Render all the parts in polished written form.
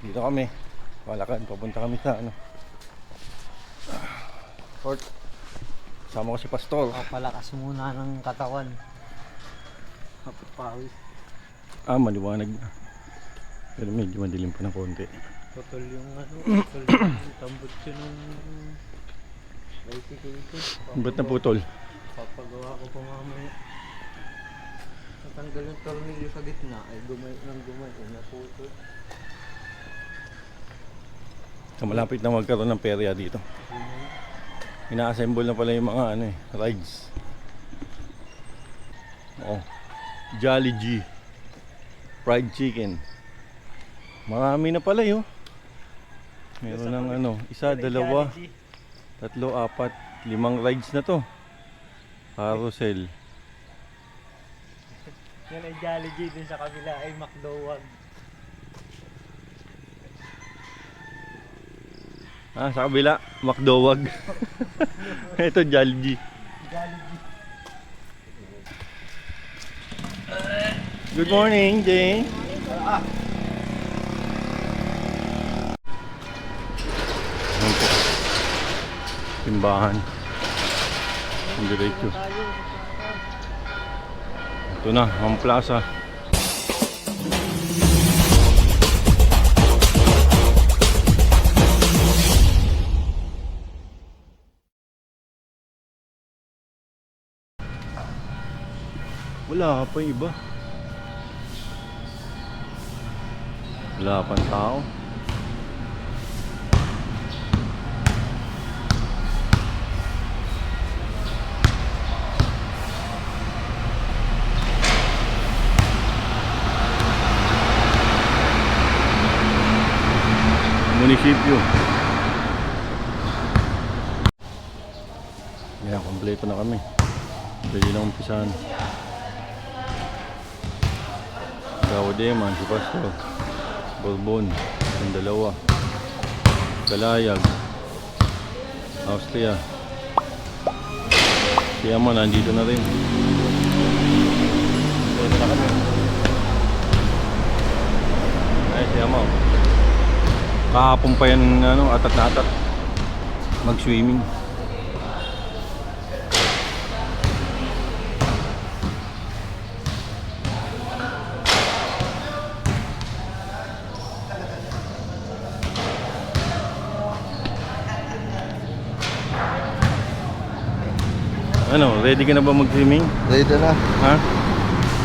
Dito kami. Palakad, papunta kami sa ano, Fort. Sama ko si Pastor. Palakas muna ng katawan. Kapit pawis. Maliwanag na. Pero medyo madilim pa ng konti. Putol yung ano, putol yung tambot yun ng bicycle ko. Ba't naputol? Papagawa ko pa mamaya. Natanggal yung tornilyo sa gitna, ay gumay ng gumay, ay naputol. So, malapit na magkaroon ng perya dito. Ina-assemble na pala yung mga ano rides. Jolly G fried chicken. Marami na pala yun. Meron ng ano, isa, dalawa, tatlo, apat, 5 rides na to. Carousel. Yan ay Jolly G, din sa kabila ay McDowag. Sa kabila, McDowag. Ito, Jolly G. Jolly G. Good morning, Jane. Ayan po. Timbahan. Ang diretso. Ito na, ang plaza. Wala pa yung iba. Wala pang tao. Munisipyo. Ayan, kompleto na kami. Pwede na umpisahan. Gawademan, si Pastor, Bourbon, yung dalawa, Kalayag, Austria. Si Ama nandito na rin. Pwede na kami. Ay, si Ama. Kahapon pa yan, ano, atat na atat. Mag-swimming. Ano, ready ka na ba mag-swimming? Ready na. Ha?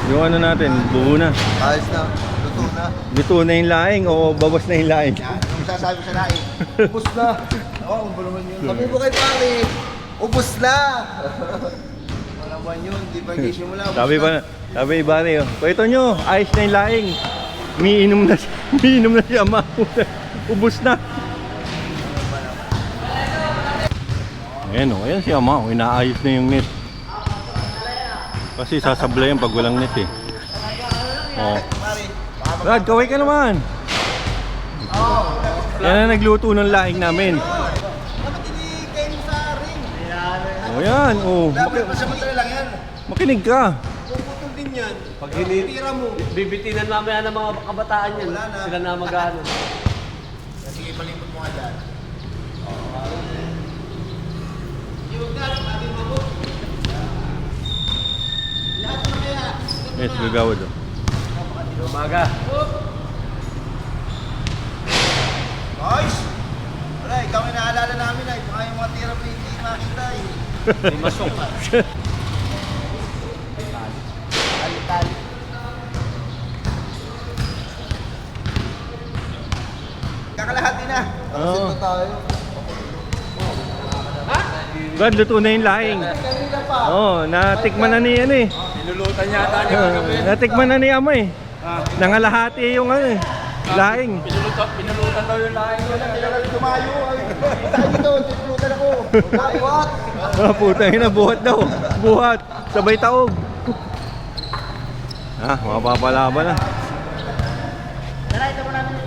Yung ano natin, buo na. Ayos na. Luto na. Luto na yung laing o babas na yung laing? Yan. Ang sasabi sa laing. Ubus na. Oo, kung naman yun. Sabi mo kay pare, ubus na. Wala ba yun? Di ba gisimula? Sabi Ibari, pwede nyo, ayos na yung laing. Umiinom na siya, ubus na. Ayan o, ayan si Ama, inaayos na yung net. Kasi sasablay yan pag walang net eh. Brad, kaway ka naman. Yan na nagluto ng laing namin. Dapat hindi kayo sa ring. O yan, Dapat masamantala lang yan. makinig ka. Puputol din yan. Pag Tira mo. bibitinan mamaya ng mga kabataan yan. Wala na. Sila na mag-ano. Sige, palipot mo nga dyan. Yes, gagawad o. Umaga. Guys! Wala, ikaw yung naalala namin ay baka yung mga tira pa hindi makita eh. May masok. Tali-tali. Kakalahati na. Oo. Tapos tayo. Brad, luto na yung laing. Kanina pa. Natikman na ni ano eh. Nilulutan yata niya kagabi. Natikman na ni Ama eh. Nangalahati yung ano eh. Laing. Pinulutan daw yung laing ko na. Tumayo. Tayo dito, tiplutan ako. What? Putang ina, buhat daw. Buhat. Sabay taog. Mapapalaban na. Tara, ito mo namin.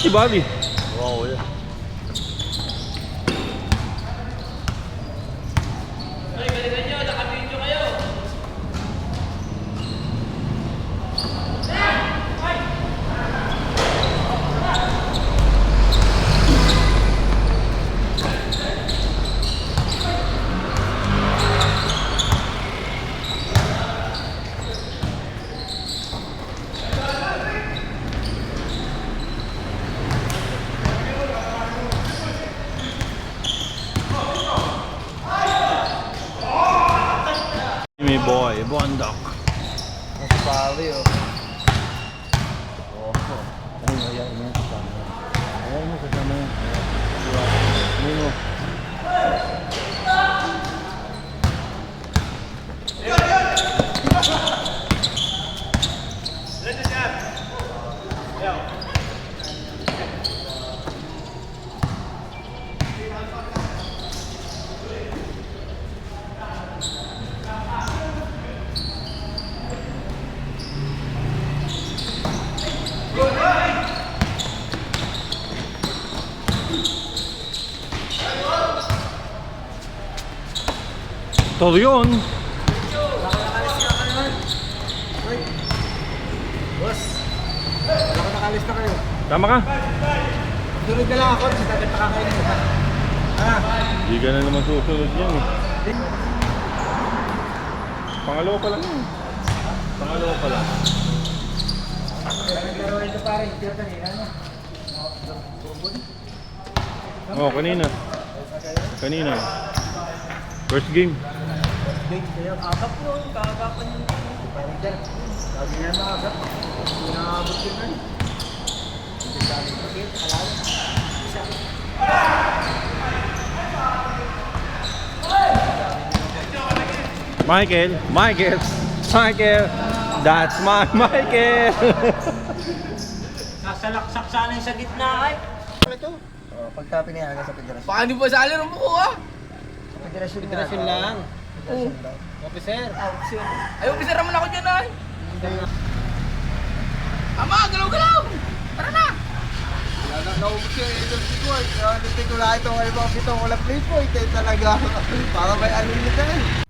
si Bobby. Wow, yan. Jimmy boy, bondok. Mas pare, oh. Oh, ayun, ayun, ayun, kasama. Ayun mo, kasama yan. Ayun mo. Todo yun. Boss, nakalis na kayo. Tama ka. Sunod na lang ako, sa tabi pakakainin mo. Hindi ka na naman susunod yan eh. Pangalawa pa lang yun. Pangalawa pa lang. Pero ito pare, hindi ka kanina, no? Oh, kanina. Kanina. First game. Big kayo. Agap po, kagapan yung parang dyan. Lagi na maagap. Hindi nakabot yun na. Hindi dami pakit, alalan. Michael, that's my Michael. Sasalaksak sana yung sa gitna ay. Ito? Oh, pagka pinayagan sa federasyon. Baka di ba sali ng buko ah? Federasyon Federasyon lang. Federasyon lang. Officer. Ay, officer naman ako dyan ay. Ama, galaw-galaw! Tara na! Naubos yung agency ko eh. Hindi ko lahat itong alibang pitong walang play po. Ito talaga. Para may unlimited.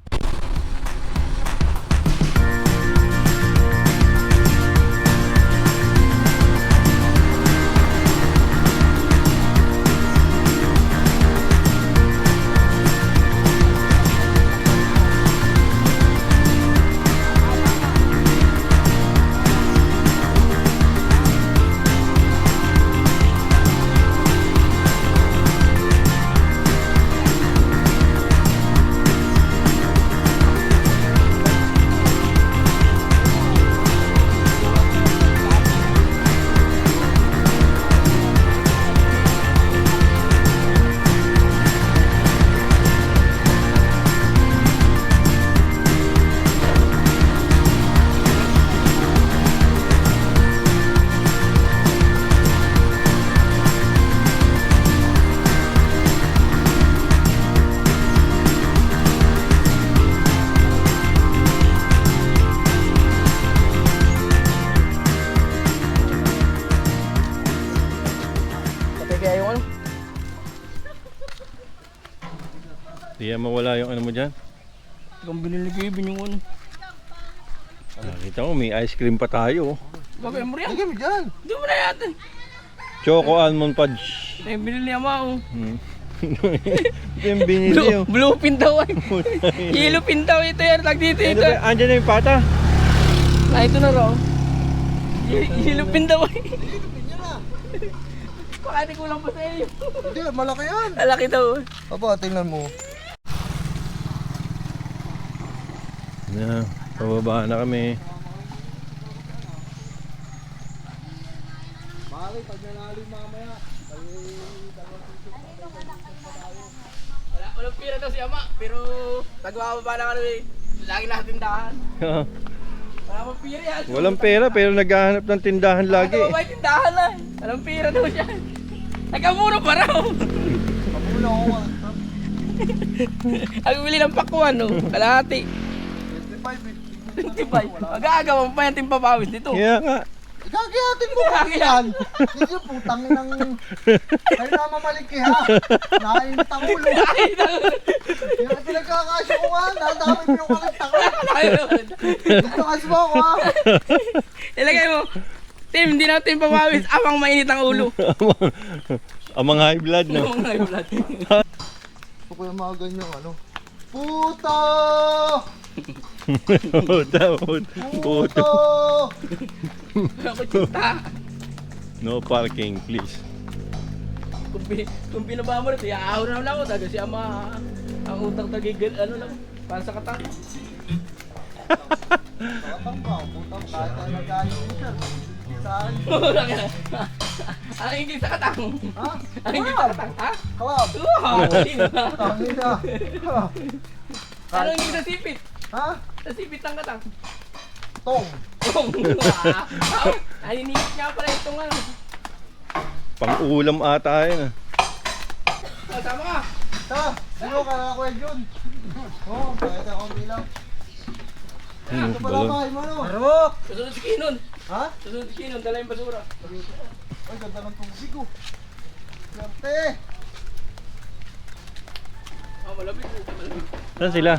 Di yan mawala yung ano mo dyan. Kung binili ni Kevin yung ano. Nakita mo, may ice cream pa tayo. Bagay mo riyan. Sige mo dyan. Doon mo na natin. Choco almond fudge. Ito yung binili ni Ama oh. Ito yung binili oh. Blue pin daw ay. Yellow pin daw ito yan. Tag dito Ano ito. ba? Andyan na yung pata. Ah, ito na raw. Yellow pin daw ay. Baka di kulang pa sa iyo. Hindi, malaki yan. Malaki daw. Aba, tingnan mo. Na, pababa na kami. Mali, pag nanalo mamaya. Walang pira daw si Ama. Pero nagwababa na kami. Lagi na tindahan. Wala pang pira yan. Walang pera pero naghahanap ng tindahan lagi. Nagwababa yung tindahan lang. Walang pira daw siya. Nagkamura pa raw. Kamula ko. Ang bili ng pakwan no. Kalahati. 25 eh. 25. Mag-aagawan pa yung timpapawis nito. Kaya nga. Gagayatin mo kasi yan. Hindi yung putang ng... Kaya na mamaliki ha. Nakainit ang ulo. Yung pinagkakasya ko nga, nadami pinukalit ako. Ayun. Ito kasi mo ako ha. Ilagay mo. Tim, hindi natin pamawis. Amang mainit ang ulo. Amang high blood na. Oo nga yung blood. Ito ko yung mga ganyang ano. Puto! Puta. Puto! Ako chita. No parking, please. Kung binaba mo rin, iaahon na lang ako. Daga siya ang utang tagigil, ano lang. Para sa katang. Bakang ba? Putang kahit tayo nag-ayos siya. Saan? Ang ingin sa katang. Ha? Ang ingin sa katang, ha? Kawab! Oo, Tangin na! Ano ingin sa sipit? Ha? Sa sipit ng katang. Tong! Naninipit niya pala itong ano. Pang-ulam ata yun ah. Oh, tama ka. Ta! Sino ka na Kuya Jun? Oo, kahit ako bilang. Ito pala Balon. bahay mo ano? Marok! Susunod si Kinon. Ha? Susunod si Kinon, dala yung basura. Ay, ganda ng tubig oh. Swerte! Oh, malapit. Malapit. Saan sila?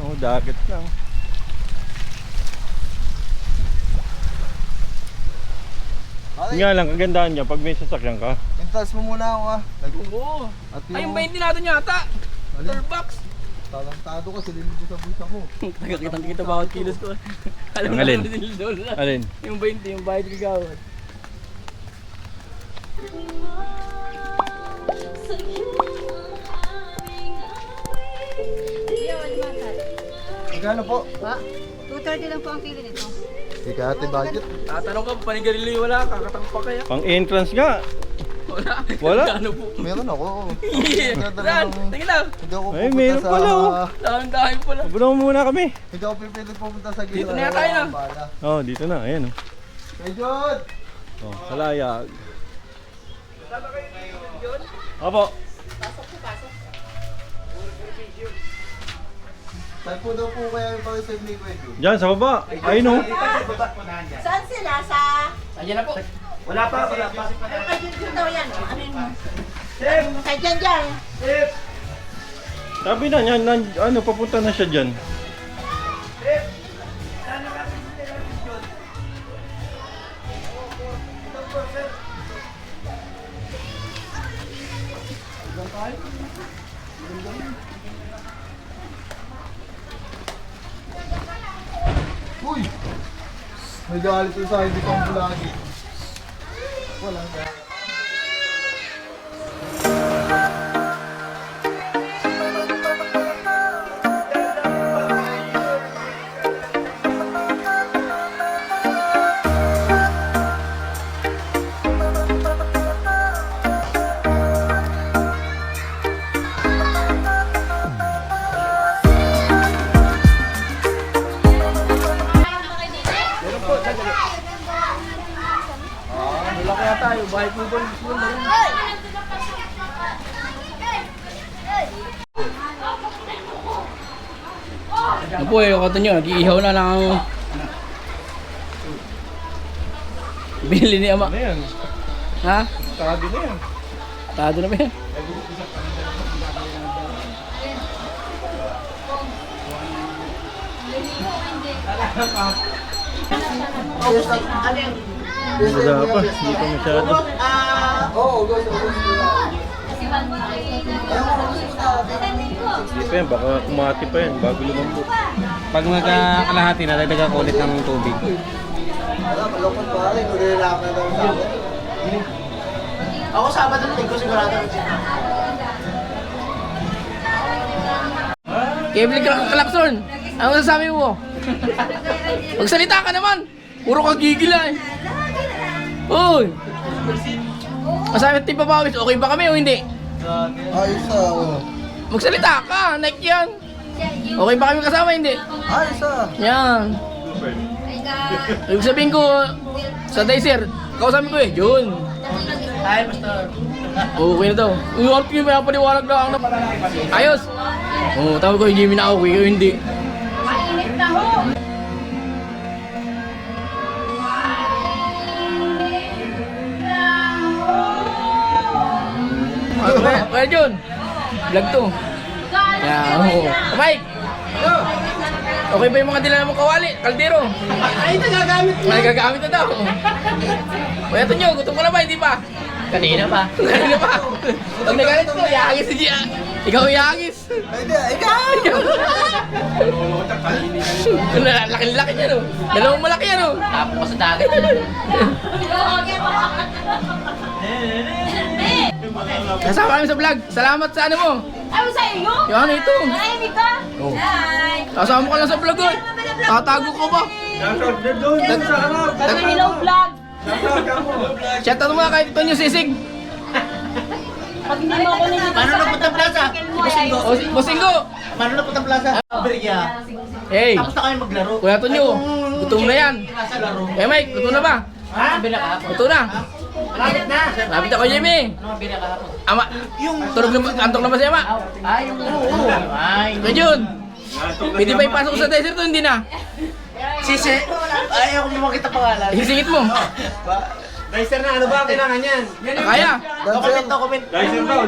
Oo, dagat lang. Yun nga lang, kagandahan niya pag may sasakyan ka. Intas mo muna ako ha. Oo. At Ay, yung 20 natin yata. Alin? Starbucks. Talantado ka, sililid ko sa bulsa mo. Nagkakitang kita bawat kilos ko. Alam Ang mo alin? naman nila doon. Alin? Yung 20, yung bayad kagawad. Magkano po? Pa, 230 lang po ang kilo nito. Hindi ka ate budget. Tatanong ka, panigarilyo wala, kakatang pa kaya? Pang entrance nga. Wala. Wala? Ano po? Meron ako. Saan? Tingin lang. Hindi ako Ay, pupunta meron sa... pala, oh. Dahan-dahan pala. Abulong muna kami. Hindi ako pipilit pupunta sa gilid. Dito na tayo na. Oh, dito na. Ayan oh. Hey Jun! Oh, kalayag. Opo. Saan po daw po kaya yung pag-save ni Kuya Jun? Diyan, sa baba. Ayun oh. Saan sila? Sa... Ayan na po. Wala pa. Kay Junjun daw yan. Ano yun? Kay Janjan. Sabi na niyan, ano, papunta na siya dyan. Uy! May galit ko sa hindi kong vlog. Walang galit. Wala kaya tayo, bayad mo doon. Ano po eh, kato nyo, nag-iihaw na lang ang bili ni Ama. Ano yan? Ha? Tado na yan. Tado na ba yan? Wala pa, hindi pa masyado. Oo, gusto ko. Hindi pa yan, baka kumati pa yan bago lumambot. Pag nagkakalahati na, dagdagan ko ulit ng tubig. Wala, malokot pa rin. Nililaki na daw sa akin. Ako Sabado na ko sigurado. Kevin Kalakson, ano masasabi mo? Magsalita ka naman! Puro ka gigila eh. Uy! Masabi Team Papawis, okay ba kami o hindi? Ayos ah. Magsalita ka, Nike yan. Okay ba kami kasama hindi? Ayos ah. Yan. Ibig sabihin ko, sa Dicer, kausapin ko eh, Jun. Ay, Pastor. Okay na daw. Uy, ano yung may paliwanag lang na. Ayos! Oo, tawag ko yung Jimmy na okay, o hindi. Mainit na ho. Kuya Jun. Vlog to. Yan, oo. Mike. Okay ba yung mga dila mong kawali? Kaldero. Ay, nagagamit May gagamit na daw. Kuya Tonyo, gutom ka na ba? Hindi pa. Kanina pa. Kanina pa. Pag nagalit ko, iahagis si Gia. Ikaw iahagis. Ikaw! Laki-laki niya, no? Dalawang malaki yan, no? Tapos pa sa dagat. Kasama kami sa vlog. Salamat sa ano mo. Ay, sa iyo? Yung ano ito. Ay, Mika. Oh. Hi. Kasama ko lang sa vlog, oh. Tatago ko ba? Hello, vlog. Shoutout mo nga kahit ito yung sisig. Pag hindi mo ako nilito Paano napunta plaza? O, Bosinggo. Paano na punta plaza? Berya. Hey, Tapos na kayo maglaro. Kuya Tonyo, gutom na yan. Nasa laro. Eh, Mike, gutom na ba? Ha? Gutom na. Malapit na. Lapit ako, Jimmy. Ama, tulog na, antok na ba si Ama? Kuya Jun, pwede ba ipasok sa desert to? Hindi na. Sisi, ayaw ko na makita pangalan. Isisingit mo. Dicer na, ano ba ang kailangan yan? Kaya. Document.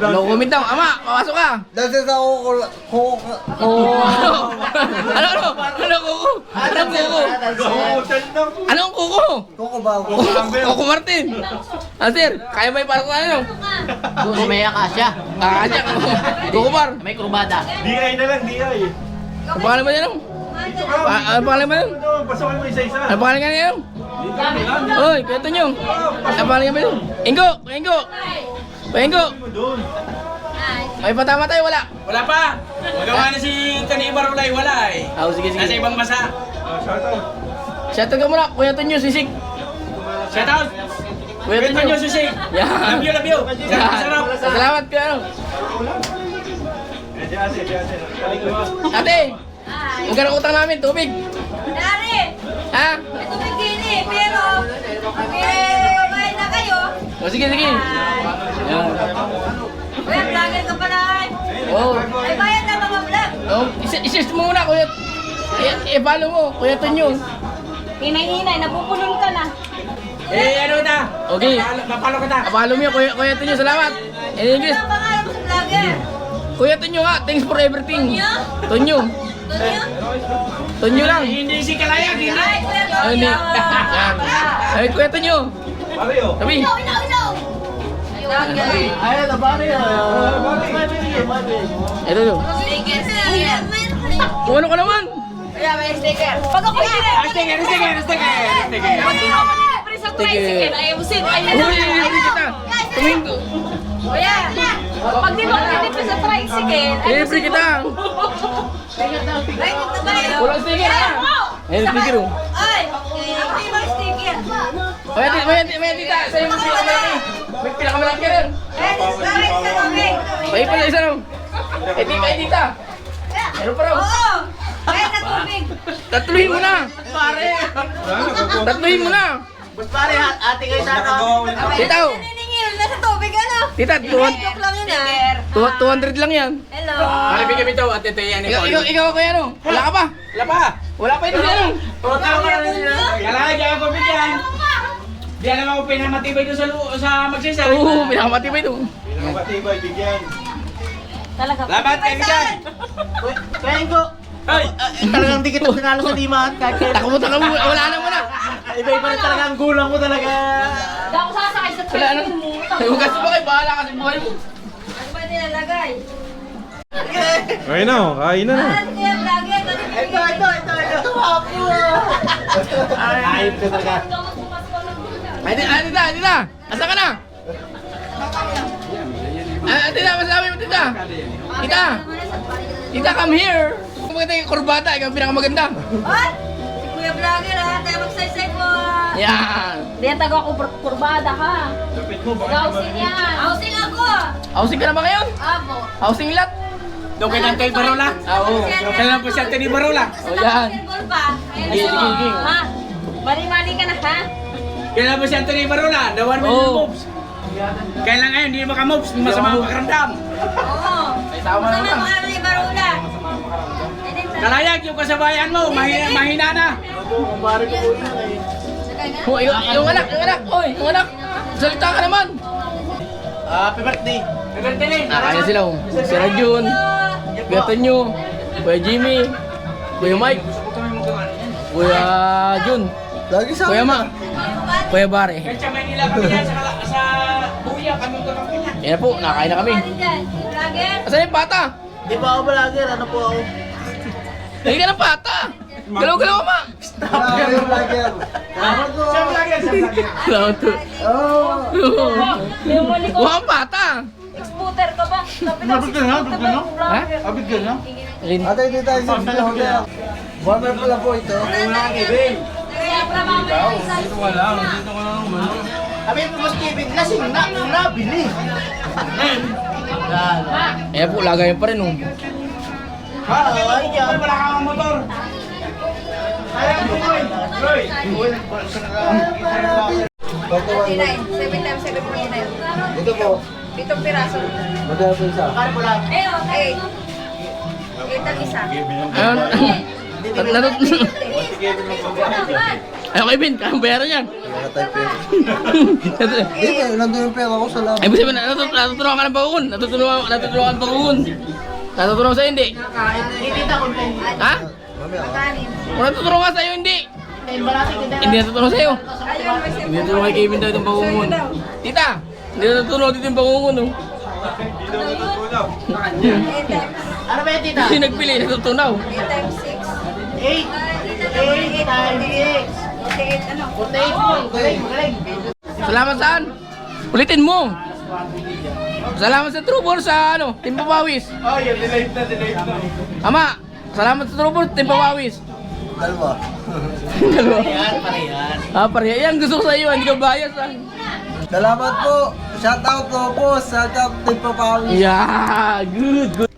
No comment daw. Ama, papasok ka. Dicer sa Oh. Ano, ano? Ano, kuko? Anong kuko? Anong kuko? Koko ba? Kuko Martin. Ah, sir, kaya ba ipasok ka ano? May akasya. Ah, kanya. Kuko Mar. May kurbada. DI na lang, DI. Ang pangalan ba yan? Ang pangalan ba yan? Pasokin mo isa-isa. Ang pangalan nga yan? Oy, Kuya Tonyo. Ang pangalan nga ba yan? Ingo! Kuya Ingo! Kuya Ingo! May patama tayo, wala. Wala pa! Magawa na si Kanibar Ulay, wala eh. Ah, sige, Nasa sige. ibang masa. Shoutout ka muna, Kuya Tonyo, sisig. Shout out! Kuya Wait Tonyo. nyo, Susi! Yan. Love you, love you! Sarap, sarap! Salamat ka, ano. Ate, huwag ka ng utang namin, tubig. Dari, Ha? ito bikini, pero bayad na kayo. O, sige, sige. Yan. Kuya, vlogger ka pala. Oh. Ay, bayad na mga vlog. Oh, isis mo muna, Kuya. I-follow mo, Kuya Tonyo. Hinay-hinay, napupulol ka na. Eh, ano kita? Okay. Papalo kita! I-follow mo yun, Kuya Tonyo. Salamat. In English. Ano ang pangalan mo sa vlogger? Kuya Tonyo nga, thanks for everything. Tonyo. Tonyo? Tonyo lang. Hindi si Kalayag, hindi! Ay, Kuya Tonyo. Ay, hindi. Yan. Ay, Kuya Tonyo. Mario. Sabi. Ilaw, ilaw, ilaw. Vlogger. Ay, nabari. Ito yun. Sticker, sticker. Kung ano ka naman. Kuya, may sticker. Pag ako hindi rin. Sticker, sticker, sticker! Sticker! Pag hindi ako nilibre sa tricycle, ayaw mo sin. Ayaw Uy, libre kita. Tuming. Kuya, pag di mo ako nilibre sa tricycle, Libre kita. Walang sticker ha. Ayun, sticker oh. Ay, ako yung sticker. May tita, sa'yo mo pinakamalaki. May pinakamalaki ka rin. Eh, bakit sa tubig? May pala isa lang. Ay tita. Meron pa raw. Oo, kaya sa tubig. Tatluhin mo na. Tatluhin mo na. Bus pare, ate kayo sa ano? Tita oh. Naniningil, nasa tubig ano? Tita, Joke lang yun ah. 200 lang yan. Hello. Maribig kami ito, ate Teya ni Paul. Ikaw kaya ano? Wala ka pa? Wala pa! Wala pa ito ano? Total ka na nila. Kalayag, kaya ko bigyan. Di alam ako pinamatibay doon sa magsisari. Oo, pinakamatibay ito. Pinakamatibay, bigyan. Talaga. Labat kayo bigyan! Kaya ko. Ay! Talagang di kita sinalo sa diman. Kahit kaya. Takbo, wala na muna. Iba-iba na talaga ang gulang mo talaga. Hindi ako sasakay sa Wala na. tricycle mo. Huwag kasi ba kayo, bahala kasi buhay mo. Ano ba nilalagay? Kain na, kain na. Ah, kaya vlogger, Ito. Wapo. Ayop ka talaga. Ay, tita. Asa ka na? Tita, masabi mo, tita. Tita, come here. Kung maganda yung kurbata, ikaw ang pinakamaganda. Ay! Si Kuya Vlogger ha, tayo magsaysay po. Yan. Hindi yan taga ako kurbada ha. Housing yan. Housing ako. Housing ka na ba ngayon? Abo. Housing lot? Doon kay Nantay Barola. Oo. Kailan po siya ni Barola. O yan. Basketball pa. Ayun Sige, mo. sige. Ha? Mali-mali ka na ha? Kailan po siya ni Barola. The 1 million Oo. moves. Kailan ngayon, hindi maka-moves. Masama ang pakiramdam. Oo. Ay, tama Sana naman. mga ni Barula. Kalayag, yung kasabayan mo, mahina na. Oh, yung anak. Oy, yung anak. Salita ka naman. Happy birthday. Happy birthday. Kaya sila oh. Si Rajun, Kuya Tonyo, Kuya Jimmy, Kuya Mike, Kuya Jun, Lagi sa Kuya Ma, Kuya Bare. Kahit sa Manila kami yan, sa Buya kami kami yan. Yan po, nakain na kami. Asan yung pata? Di ba ako vlogger? Ano po ako? Lagi ka ng pata. Galaw-galaw ka, Ma. Vlogger, vlogger. Salamat po. Sa vlogger, sa vlogger. Salamat po. Oh. Buha ang pata. Exporter ka ba? Nabit ka na? Ha? Abit ka na? Alin? Ate, hindi tayo sa vlogger. Warmer pala po ito. Dito ka lang umano. Sabi mo mas Kevin, lasing na, nabili. Ayan po, lagayan pa rin oh. Ay, yan. Wala kang motor. Ayaw mo, Roy. 49, 7 times 7, 49. Ito po. 7 piraso. Magkano po isa? Ayun, 8. 8 ang isa. Ayun. Ayun, Kevin, kayang bayaran yan. Wala tayo pera. Hindi ba, nandun yung pera ko sa lab. Ay, sabihin, natuturuan ka ng bangun. Natuturuan ka ng bangun. Natuturuan sa'yo, hindi. Ha? Mamaya. Kanin. Kung natuturuan ka sa'yo, hindi. Hindi natuturuan sa'yo. Ayun, may Hindi natuturuan kay Kevin daw itong bangungon. Tita, hindi natuturuan dito yung bangungon, oh. 8 times. Ano ba yung tita? Kasi nagpili, natutunaw. 8 times 6. 8 times 48, ano? 48 po. Magaling. Salamat saan? Ulitin mo. Salamat sa Trubor sa ano, Team Pawawis. Oh, yun, delete na. Ama, salamat sa Trubor, Team Pawawis. Dalawa. Dalawa. Parehas. Ah, pareha. Yan, gusto ko sa iyo, hindi ka bias. Ah. Salamat po. Shoutout po po. Shoutout din po Pawi. Yeah, good.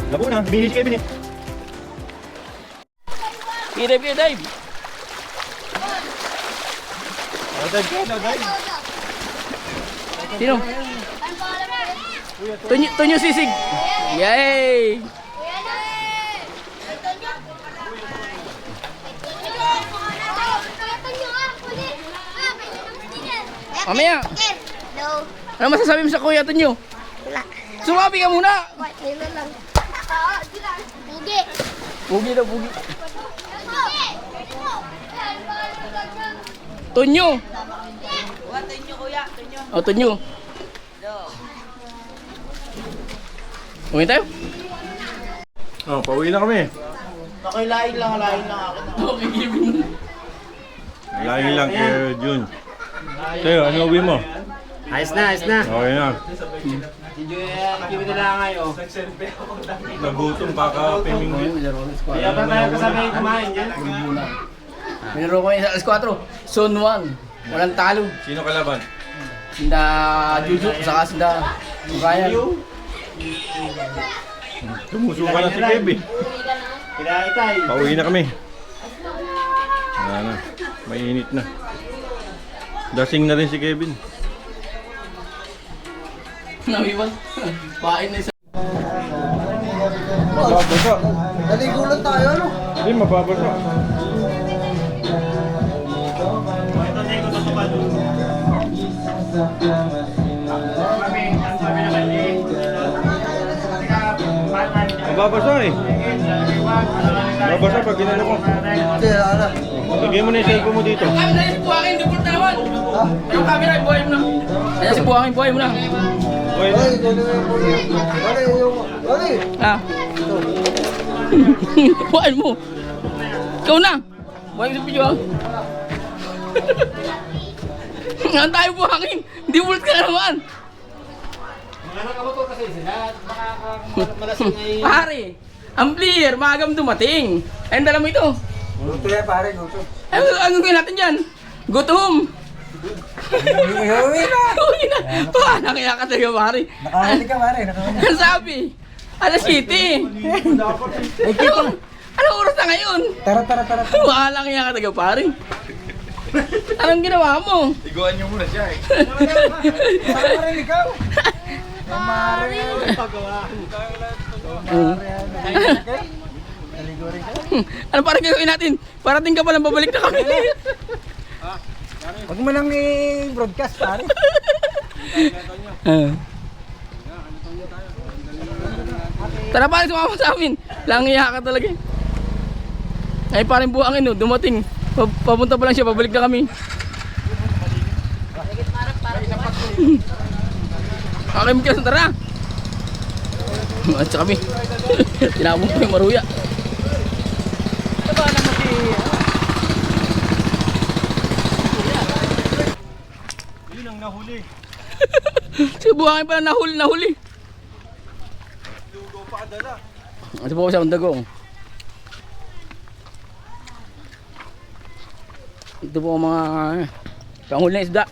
Labo na, binili si Kevin eh. Dave. Sino? Tonyo Sisig. Yay! Mamaya, No. ano masasabi mo sa Kuya Tonyo? Wala. Sumabi ka muna! Wala lang. Pugi. Pugi daw, pugi. Tunyo. Oh, tunyo. Uwi tayo? Oh, pauwi na kami. Nakilain lang ako. Okay, Kevin. Lain lang kay Jun. Sa'yo, ano uwi mo? Ayos na, ayos na. Okay na. Kiwi na lang ngayon. Nagutom kakapiming din. Kaya pa tayo kasabay kumain yan. Minaro ko yung alas 4. Zone 1. Walang talo. Sino kalaban? Sinda Juju, saka sinda Brian. Tumusuka na si Kevin. Kinaitay. Pauwi na kami. Wala na. Mainit na. Dasing na rin si Kevin. Nawiwan. Pain na isa. Mababasa. Naligo lang tayo, ano? Hindi, mababasa. Mababasa eh. Mababasa pag ginano ko. Kaya, ano? Lagay mo na yung cellphone mo dito. Yung camera si Buhangin, deport na naman. Yung camera, buhay mo na. Ayan si Buhangin, buhay mo na. Okay na. Ay, gano'n yung puti. Ay, yung... Ay! Ah. Buhay mo. Ikaw na. Buhay mo sa video ah. Ngayon tayo Buhangin. Hindi ulit ka na naman. Pare, ang player, maagang dumating. Ayun, dala mo ito. Gusto yan, pare, gusto. Ano gawin natin dyan? Gutom. Uwi na! Uwi na. Paano kaya ka tayo, pare? Nakahali ka, pare, nakahali. Ano sabi? Alas 7. Anong oras na ngayon? Tara. Wala kaya ka tayo, pare. Anong ginawa mo? Iguan niyo muna siya eh. Tara rin ikaw. Mare. Naligo rin ka. Ano parang gagawin natin? Parating ka palang babalik na kami. Huwag mo lang i-broadcast, pare. Tara pare, sumama sa amin. Langiya ka talaga. Ay parang Buhangin no, dumating. Papunta pa lang siya, babalik na kami. Okay, magkilas, tara. At sa kami. Tinapon ko yung maruya. Yun ang nahuli. Si Buhangin pala nahuli. Lugo pa dala. Ito po sa dagong. Ito po ang mga panghuli na isda.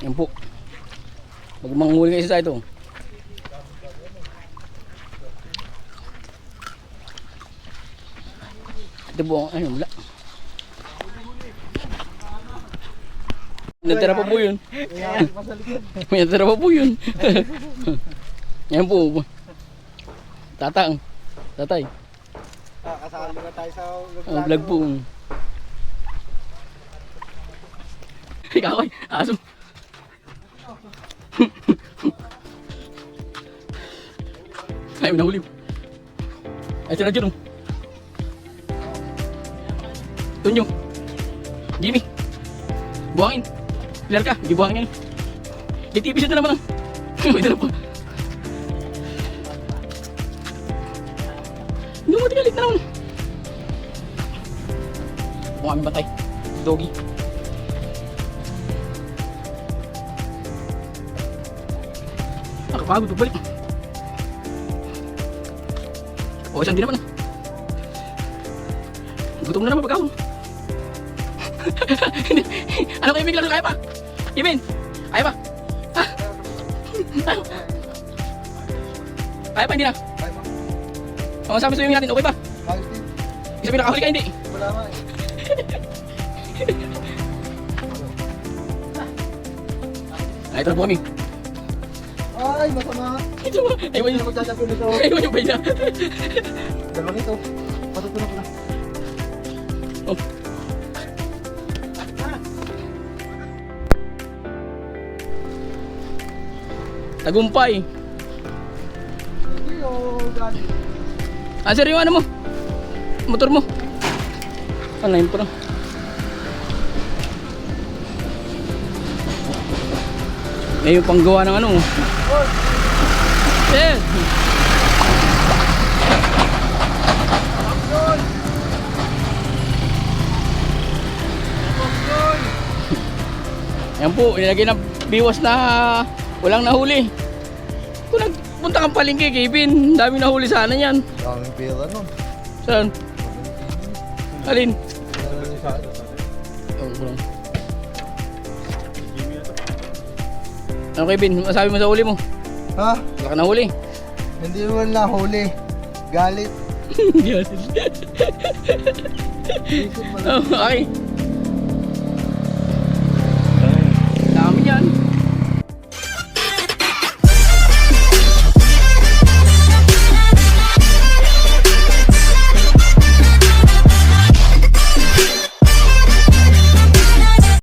Yan po. Pag manghuli ng isda ito. Ito po, ayun, wala. Natira pa po yun. May natira pa po yun. Yan po. Tatay. Kasama na tayo sa Vlog po. Ikaw ay aso. Ay, nahuli. Ay, sila dyan. Tunyo. Jimmy. Buhangin. Pilar ka. Hindi buhangin yan. DTV siya naman. May dala pa. Hindi mo tinalit na naman. Buhangin batay. Doggy. Nakapagod pagbalik. O, isang din naman. Gutom na naman pagkahon. Ano kayo bigla? Kaya pa? Imin? Kaya pa? Kaya pa, hindi na? O, sabi swimming natin, okay pa? Ayos din. Isa pinakahuli ka, hindi? Wala nga eh. Ay, ito na po kami. Ay, masama. Ito mo. Aywan Hindi na yung magdadapin ito. Aywan yung paya. Dalawang ito. Matutunan ko na. Oh. Tagumpay. Hindi oh. galing. Ah, sir, yung ano mo? Motor mo. Ano yun pa? May yung panggawa ng ano. Sir! Yan po, nilagay na biwas na walang nahuli. Kung nagpunta kang palengke, Kevin, dami nahuli sana yan. Daming pera nun. Saan? Alin? Oh, bro. Ano, Kevin, masabi mo sa huli mo? Ha? Wala ka nahuli. Hindi mo nahuli. Galit. Oh, okay.